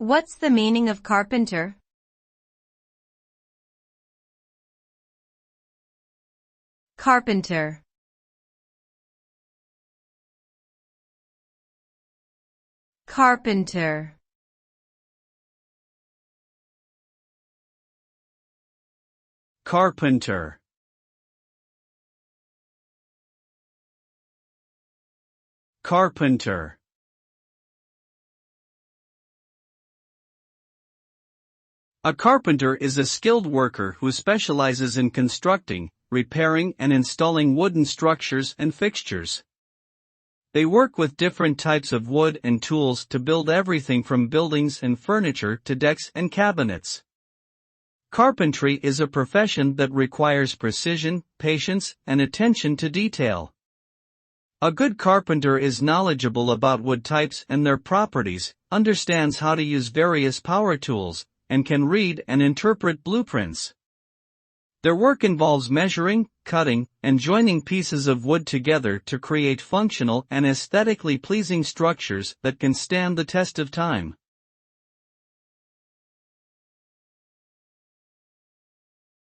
What's the meaning of carpenter? Carpenter. Carpenter. Carpenter. Carpenter. A carpenter is a skilled worker who specializes in constructing, repairing and installing wooden structures and fixtures. They work with different types of wood and tools to build everything from buildings and furniture to decks and cabinets. Carpentry is a profession that requires precision, patience, and attention to detail. A good carpenter is knowledgeable about wood types and their properties, understands how to use various power tools, and can read and interpret blueprints. Their work involves measuring, cutting, and joining pieces of wood together to create functional and aesthetically pleasing structures that can stand the test of time.